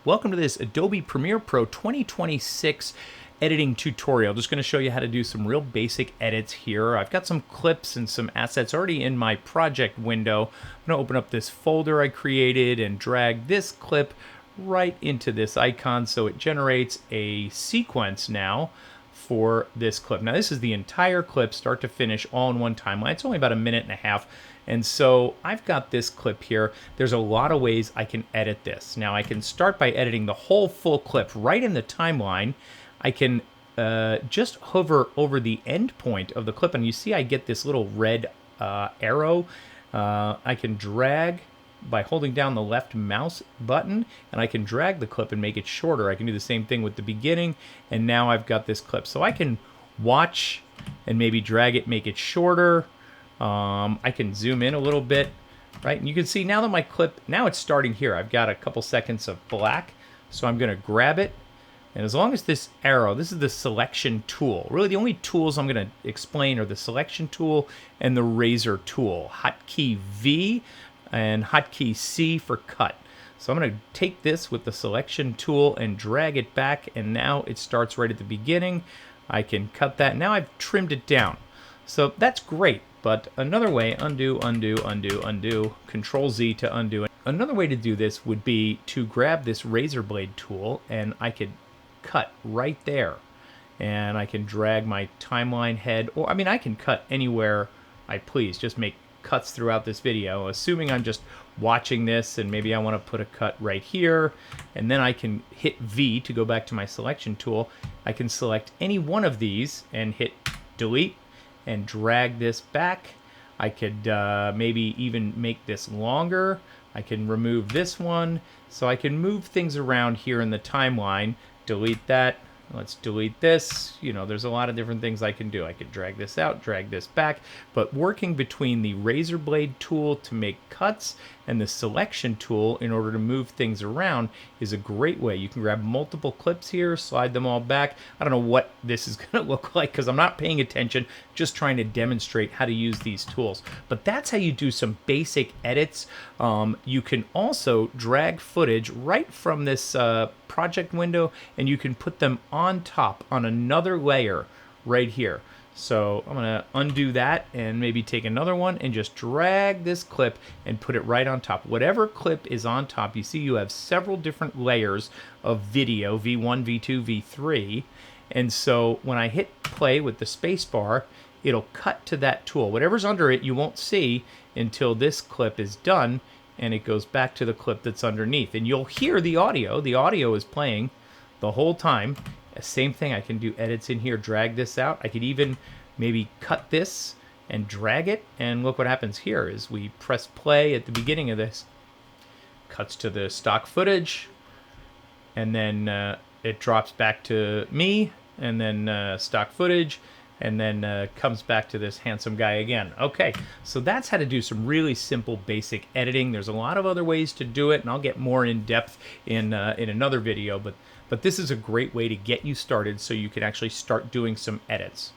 Welcome to this Adobe Premiere Pro 2026 editing tutorial. Just going to show you how to do some real basic edits here. I've got some clips and some assets already in my project window. I'm going to open up this folder I created and drag this clip right into this icon so it generates a sequence now for this clip. Now this is the entire clip start to finish all in one timeline. It's only about 1.5 minutes. And so I've got this clip here. There's a lot of ways I can edit this. Now I can start by editing the whole full clip right in the timeline. I can just hover over the end point of the clip and you see I get this little red arrow. I can drag by holding down the left mouse button and I can drag the clip and make it shorter. I can do the same thing with the beginning and now I've got this clip. So I can watch and maybe drag it, make it shorter. I can zoom in a little bit, right? And you can see now that my clip, now it's starting here. I've got a couple seconds of black. So I'm going to grab it. And as long as this arrow, this is the selection tool. Really the only tools I'm going to explain are the selection tool and the razor tool. Hotkey V and hotkey C for cut. So I'm going to take this with the selection tool and drag it back. And now it starts right at the beginning. I can cut that. Now I've trimmed it down. So that's great. But another way, undo, undo, undo, undo, Control Z to undo. Another way to do this would be to grab this razor blade tool and I could cut right there. And I can drag my timeline head, or I mean I can cut anywhere I please, just make cuts throughout this video, assuming I'm just watching this and maybe I want to put a cut right here. And then I can hit V to go back to my selection tool. I can select any one of these and hit delete and drag this back. I could maybe even make this longer. I can remove this one. So I can move things around here in the timeline. Delete that. Let's delete this. You know, there's a lot of different things I can do. I could drag this out, drag this back. But working between the razor blade tool to make cuts and the selection tool in order to move things around is a great way. You can grab multiple clips here, slide them all back. I don't know what this is going to look like because I'm not paying attention, just trying to demonstrate how to use these tools. But that's how you do some basic edits. You can also drag footage right from this project window and you can put them on top on another layer right here. So I'm going to undo that and maybe take another one and just drag this clip and put it right on top. Whatever clip is on top, you see you have several different layers of video, V1, V2, V3. And so when I hit play with the space bar, it'll cut to that tool. Whatever's under it, you won't see until this clip is done and it goes back to the clip that's underneath. And you'll hear the audio. The audio is playing the whole time. Same thing, I can do edits in here, drag this out. I could even maybe cut this and drag it. And look what happens here is we press play at the beginning of this. Cuts to the stock footage. And then it drops back to me. And then stock footage. And then comes back to this handsome guy again. Okay, so that's how to do some really simple basic editing. There's a lot of other ways to do it, and I'll get more in depth in another video, but this is a great way to get you started so you can actually start doing some edits.